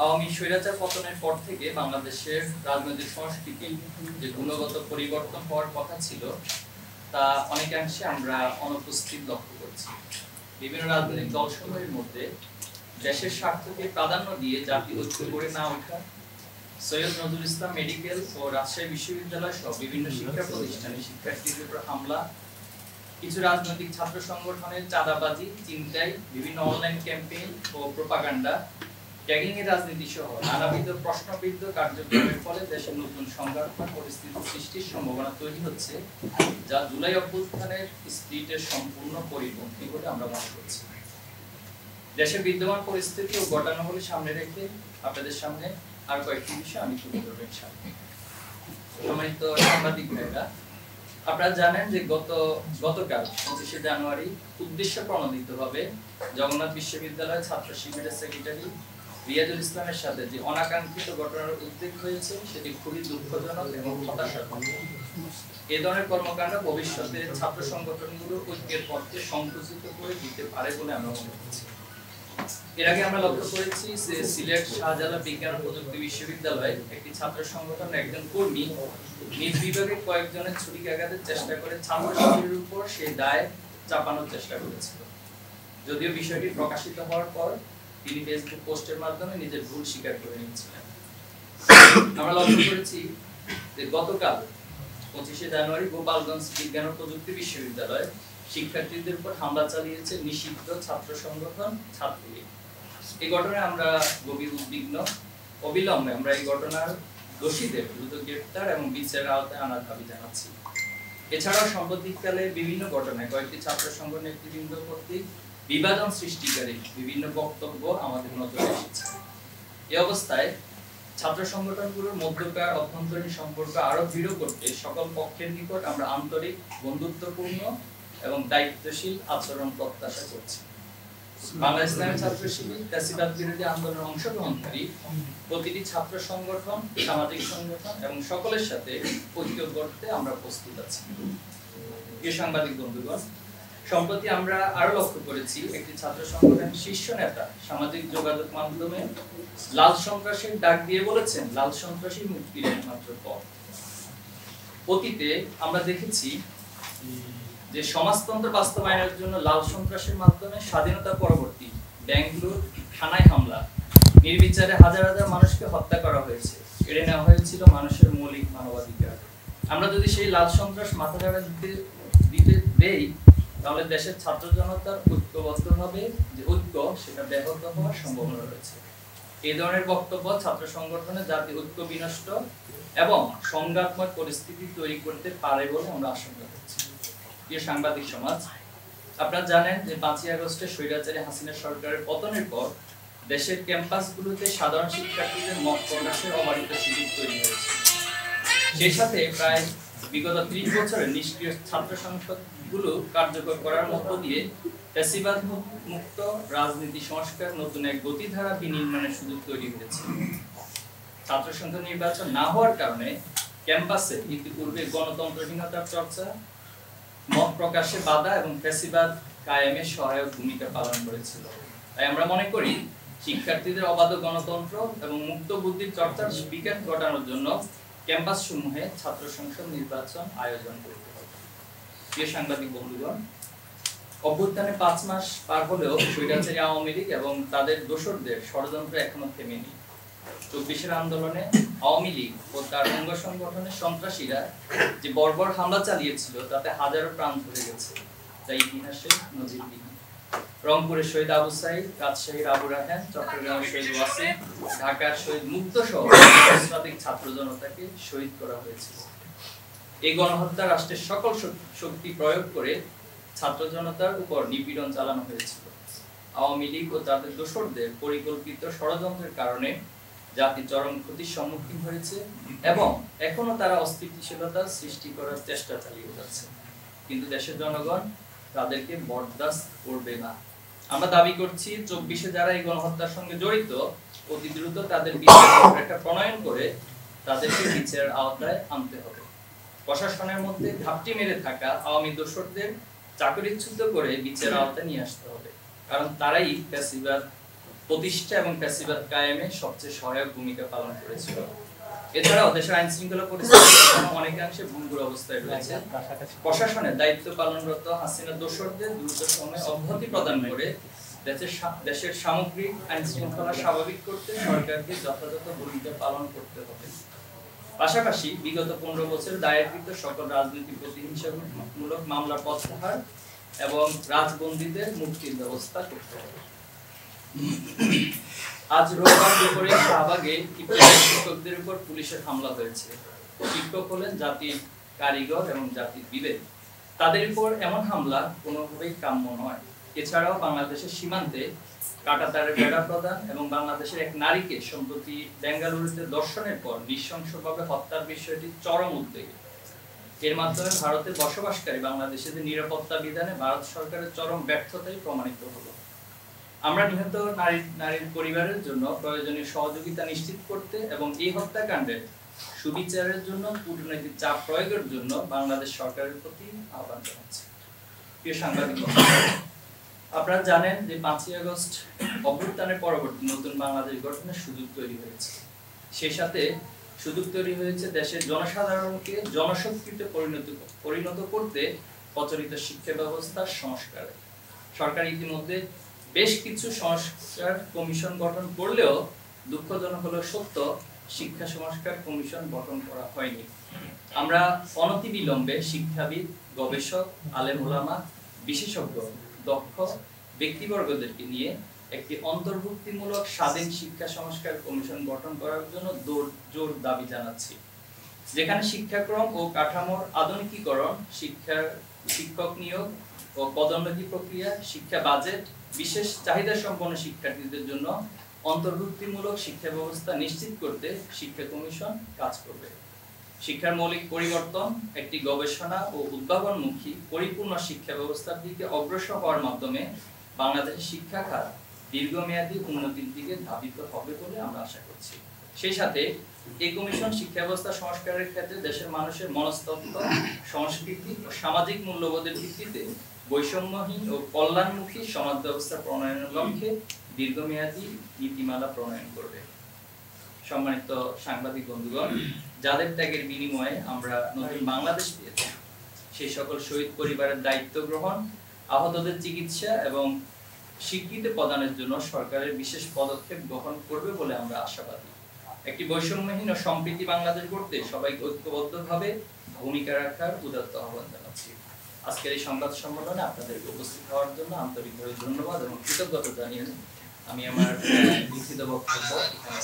আওয়ামী স্বৈরাচার পতনের পর থেকে বাংলাদেশের রাজনৈতিক সংস্কৃতির যে গুণগত পরিবর্তন হওয়ার কথা ছিল তা অনেকাংশে আমরা অনুপস্থিত লক্ষ্য করছি। বিভিন্ন রাজনৈতিক দলসমূহের মধ্যে দেশের স্বার্থকে প্রাধান্য দিয়ে জাতীয় ঐক্য গড়ে না ওঠা, সৈয়দ নজরুল ইসলাম মেডিকেল ও রাজশাহী বিশ্ববিদ্যালয় সহ বিভিন্ন শিক্ষা প্রতিষ্ঠানে শিক্ষার্থীদের উপর হামলা, কিছু রাজনৈতিক ছাত্র সংগঠনের চাঁদাবাজি, ছিনতাই, বিভিন্ন অনলাইন ক্যাম্পেইন ও প্রোপাগান্ডা, ট্যাগিং এর রাজনীতি সহ নানাবিধ প্রশ্নবিদ্ধ কার্যক্রমের ফলে দেশে নতুন সংঘাতময় পরিস্থিতি সৃষ্টির সম্ভাবনা তৈরি হচ্ছে, যা জুলাই অভ্যুত্থানের স্পিরিটের সম্পূর্ণ পরিপন্থী বলে আমরা মনে করছি। দেশের বিদ্যমান পরিস্থিতি ও ঘটনাবলী সামনে রেখে আপনাদের সামনে আর কয়েকটি বিষয় আমি তুলে ধরব ইনশাআল্লাহ। সম্মানিত সাংবাদিক ভাইরা, আপনারা জানেন যে গতকাল 25শে জানুয়ারি উদ্দেশ্য প্রণোদিতভাবে জগন্নাথ বিশ্ববিদ্যালয়ের ছাত্র শিবিরের সেক্রেটারি রিয়াজুল ইসলামের সাথে যে অনাকাঙ্ক্ষিত ঘটনার উদ্বেগ হয়েছে সেটি খুবই দুঃখজনক এবং হতাশাজনক। এই ধরনের কর্মকাণ্ড ভবিষ্যতে ছাত্র সংগঠনগুলোর ঐক্যের পথকে সংকুচিত করে দিতে পারে বলে আমরা মনে করছি। এর আগে আমরা লক্ষ্য করেছি যে সিলেট শাহজালাল বিজ্ঞান ও প্রযুক্তি বিশ্ববিদ্যালয়ে একটি ছাত্র সংগঠনের একজন কর্মী নিজ বিভাগে কয়েকজনের ছুরিকাঘাতের চেষ্টা করে ছাত্র শিবিরের উপর সেই দায় চাপানোর চেষ্টা করেছিল। যদিও বিষয়টি প্রকাশিত হওয়ার পর তিনি ফেসবুক পোস্টের মাধ্যমে নিজের ভুল স্বীকার করে নিয়েছিলেন। আমরা লক্ষ্য করেছি যে গতকাল 25শে জানুয়ারি গোপালগঞ্জ বিজ্ঞান ও প্রযুক্তি বিশ্ববিদ্যালয়ে শিক্ষার্থীদের উপর হামলা চালিয়েছে নিষিদ্ধ ছাত্র সংগঠন ছাত্রলীগ। এই ঘটনায় আমরা গভীর উদ্বিগ্ন। অবিলম্বে আমরা এই ঘটনার দোষীদের দ্রুত গ্রেফতার এবং বিচারের আওতায় আনার দাবি জানাচ্ছি। এছাড়াও সাম্প্রতিককালে বিভিন্ন ঘটনায় কয়েকটি ছাত্র সংগঠন নেতৃবৃন্দ কর্তৃক বিভাজন সৃষ্টিকারী বিভিন্ন বক্তব্য আমাদের নজরে এসেছে। এই অবস্থায় ছাত্র সংগঠনগুলোর মধ্যকার অভ্যন্তরীণ সম্পর্ক আরো দৃঢ় করতে সকল পক্ষের নিকট আমরা আন্তরিক, বন্ধুত্বপূর্ণ এবং দায়িত্বশীল আচরণ প্রত্যাশা করছি। বাংলা ইসলামী ছাত্র শিবির ফ্যাসিবাদ বিরোধী আন্দোলনে অংশগ্রহণকারী প্রতিটি ছাত্র সংগঠন, সামাজিক সংগঠন এবং সকলের সাথে ঐক্য করতে আমরা প্রস্তুত আছি। প্রিয় সাংবাদিক বন্ধুগণ, সম্প্রতি আমরা আরো লক্ষ্য করেছি একটি ছাত্র সংগঠনের শীর্ষ নেতা সামাজিক যোগাযোগ মাধ্যমে লাল সন্ত্রাসের ডাক দিয়ে বলেছেন, লাল সন্ত্রাসী মুক্তির একমাত্র পথ। অতীতে আমরা দেখেছি যে সমাজতন্ত্র বাস্তবায়নের জন্য লাল সন্ত্রাসের মাধ্যমে স্বাধীনতা পরবর্তী ব্যাংকগুলোর থানায় হামলা, নির্বিচারে হাজার হাজার মানুষকে হত্যা করা হয়েছে, কেড়ে নেওয়া হয়েছিল মানুষের মৌলিক মানবাধিকার। আমরা যদি সেই লাল সন্ত্রাস মাথাচাড়া দিতে দেই, তাহলে দেশের ছাত্র জনতার ঐক্যবদ্ধভাবে যে ঐক্য সেটা ব্যাহত হওয়ার সম্ভাবনা রয়েছে। এই ধরনের বক্তব্য ছাত্র সংগঠনের জাতীয় ঐক্য বিনষ্ট এবং সংঘাতময় পরিস্থিতি তৈরি করতে পারে বলে আমরা আশঙ্কা করছি। প্রিয় সাংবাদিক সমাজ, আপনারা জানেন যে 5ই আগস্টে স্বৈরাচারী হাসিনা সরকারের পতনের পর দেশের ক্যাম্পাসগুলোতে সাধারণ শিক্ষার্থীদের মত প্রকাশের অবারিত সুযোগ তৈরি হয়েছে। সেই সাথে প্রায় বিগত 30 বছরের নিষ্ক্রিয় ছাত্র সংসদগুলো কার্যকর করার মধ্য দিয়ে ফ্যাসিবাদ মুক্ত রাজনীতি সংস্কার নতুন এক গতিধারা বিনির্মাণের সুযোগ তৈরি হয়েছে। ছাত্র সংসদ নির্বাচন না হওয়ার কারণে ক্যাম্পাসে ইতিপূর্বে গণতন্ত্রহীনতার চর্চা, মত প্রকাশে বাধা এবং ফ্যাসিবাদ কায়েমে সহায়ক ভূমিকা পালন করেছিল। তাই আমরা মনে করি শিক্ষার্থীদের অবাধ গণতন্ত্র এবং মুক্ত বুদ্ধির চর্চার বিকাশ ঘটানোর জন্য ক্যাম্পাস সমূহে ছাত্র সংসদ নির্বাচন আয়োজন করতে হবে। প্রিয় সাংবাদিক বন্ধুগণ, অভ্যুত্থানে 5 মাস পার হলেও স্বৈরাচারী আওয়ামী লীগ এবং তাদের দোসরদের ষড়যন্ত্র এখনো থেমেনি। 24-এর আন্দোলনে আওয়ামী লীগ ও তার অঙ্গ সংগঠনের সন্ত্রাসীরা যে বর্বর হামলা চালিয়েছিল তাতে হাজারো প্রাণ ঝরে গেছে, যা ইতিহাসে নজিরবিহীন। রংপুরের শহীদ আবু সাইদ, রাজশাহীর আবু রায়হান, চট্টগ্রামের শহীদ ওয়াসিম, ঢাকার শহীদ মুক্ত সহ সহস্রাধিক ছাত্র জনতাকে শহীদ করা হয়েছিল। এই গণহত্যা রাষ্ট্রের সকল শক্তি প্রয়োগ করে ছাত্র জনতার উপর নিপীড়ন চালানো হয়েছিল। আওয়ামী লীগ ও তাদের দোসরদের পরিকল্পিত ষড়যন্ত্রের কারণে জাতি চরম ক্ষতির সম্মুখীন হয়েছে এবং এখনো তারা অস্থিতিশীলতা সৃষ্টি করার চেষ্টা চালিয়ে যাচ্ছে। কিন্তু দেশের জনগণ তাদেরকে বরদাস্ত করবে না। আমরা দাবি করছি 24-এ যারা এই গণহত্যার সঙ্গে জড়িত অতি দ্রুত তাদের বিচার প্রণয়ন করে তাদেরকে বিচারের আওতায় আনতে হবে। প্রশাসনের মধ্যে ঘাপটি মেরে থাকা আওয়ামী দোসরদের চাকরিচ্যুত করে বিচারের আওতায় নিয়ে আসতে হবে, কারণ তারাই ফ্যাসিবাদ প্রতিষ্ঠা এবং ফ্যাসিবাদ কায়েমে সবচেয়ে সহায়ক ভূমিকা পালন করেছিল। এছাড়াও দেশের আইন শৃঙ্খলা পরিস্থিতি অনেকাংশে ভঙ্গুর অবস্থায় রয়েছে। প্রশাসনের দায়িত্ব পালনরত হাসিনা দোসরদের দ্রুত সময়ে অব্যাহতি প্রদান করে দেশের সামগ্রিক আইন শৃঙ্খলা স্বাভাবিক করতে সরকারকে যথাযথ ভূমিকা পালন করতে হবে। পাশাপাশি বিগত 15 বছর দায়েরকৃত সকল রাজনৈতিক প্রতিহিংসামূলক মামলা প্রত্যাহার এবং রাজবন্দীদের মুক্তির ব্যবস্থা করতে হবে। আজ রোববার দুপুরে শাহবাগে শিক্ষকদের উপর পুলিশের হামলা হয়েছে। শিক্ষক হলেন জাতির কারিগর এবং জাতির বিবেক। তাদের উপর এমন হামলা কোনোভাবেই কাম্য নয়। এছাড়াও বাংলাদেশের সীমান্তে কাঁটাতারের বেড়া প্রদান এবং বাংলাদেশের এক নারীকে সম্প্রতি বেঙ্গালুরুতে দর্শনের পর নৃশংসভাবে হত্যার বিষয়টি চরম উদ্বেগের। এর মাধ্যমে ভারতে বসবাসকারী বাংলাদেশিদের নিরাপত্তা বিধানে ভারত সরকারের চরম ব্যর্থতাই প্রমাণিত হলো। আমরা নিহত নারীর পরিবারের জন্য প্রয়োজনীয় সহযোগিতা নিশ্চিত করতে এবং এই হত্যাকাণ্ডের সুবিচারের জন্য কূটনৈতিক চাপ প্রয়োগের জন্য বাংলাদেশ সরকারের প্রতি আহ্বান জানাচ্ছি। প্রিয় সাংবাদিক, আপনারা জানেন যে 5ই আগস্ট অভ্যুত্থানের পরবর্তী নতুন বাংলাদেশ গঠনের সুযোগ তৈরি হয়েছে। সেই সাথে সুযোগ তৈরি হয়েছে দেশের জনসাধারণকে জনশক্তিতে পরিণত করতে প্রচলিত শিক্ষা ব্যবস্থার সংস্কারে। সরকার ইতিমধ্যে বেশ কিছু সংস্কার কমিশন গঠন করলেও দুঃখজনক হলো সত্য, শিক্ষা সংস্কার কমিশন গঠন করা হয়নি। আমরা অনতিবিলম্বে শিক্ষাবিদ, গবেষক, আলেম ওলামা, বিশেষজ্ঞ, দক্ষ ব্যক্তিবর্গদেরকে নিয়ে একটি অন্তর্ভুক্তিমূলক স্বাধীন শিক্ষা সংস্কার কমিশন গঠন করার জন্য জোর দাবি জানাচ্ছি, যেখানে শিক্ষাক্রম ও কাঠামোর আধুনিকীকরণ, শিক্ষক নিয়োগ ও পদোন্নতি প্রক্রিয়া, শিক্ষা বাজেট, বিশেষ চাহিদা সম্পন্ন শিক্ষার্থীদের জন্য অন্তর্ভুক্তিমূলক শিক্ষা ব্যবস্থা নিশ্চিত করতে শিক্ষা কমিশন কাজ করবে। শিক্ষার মৌলিক পরিবর্তন, একটি গবেষণা ও উদ্ভাবনমুখী পরিপূর্ণ শিক্ষা ব্যবস্থার দিকে অগ্রসর হওয়ার মাধ্যমে বাংলাদেশের শিক্ষা খাত দীর্ঘমেয়াদী উন্নতির দিকে ধাবিত হবে বলে আমরা আশা করছি। সেই সাথে এই কমিশন শিক্ষা ব্যবস্থা সংস্কারের ক্ষেত্রে দেশের মানুষের মনস্তত্ত্ব, সংস্কৃতি ও সামাজিক মূল্যবোধের ভিত্তিতে বৈষম্যহীন ও কল্যাণমুখী সমাজ ব্যবস্থা প্রণয়নের লক্ষ্যে দীর্ঘমেয়াদী নীতিমালা প্রণয়ন করবে। সম্মানিত সাংবাদিক বন্ধুগণ, যাদের ত্যাগের বিনিময়ে আমরা নতুন বাংলাদেশ পেয়েছি, সেই সকল শহীদ পরিবারের দায়িত্ব গ্রহণ, আহতদের চিকিৎসা এবং স্বীকৃতি প্রদানের জন্য সরকারের বিশেষ পদক্ষেপ গ্রহণ করবে বলে আমরা আশাবাদী। একটি বৈষম্যহীন ও সম্প্রীতি বাংলাদেশ গড়তে সবাইকে ঐক্যবদ্ধভাবে ভূমিকা রাখার উদাত্ত আহ্বান জানাচ্ছি। আজকের এই সংবাদ সম্মেলনে আপনাদেরকে উপস্থিত হওয়ার জন্য আন্তরিকভাবে ধন্যবাদ এবং কৃতজ্ঞতা জানিয়ে আমি আমার লিখিত বক্তব্য এখানে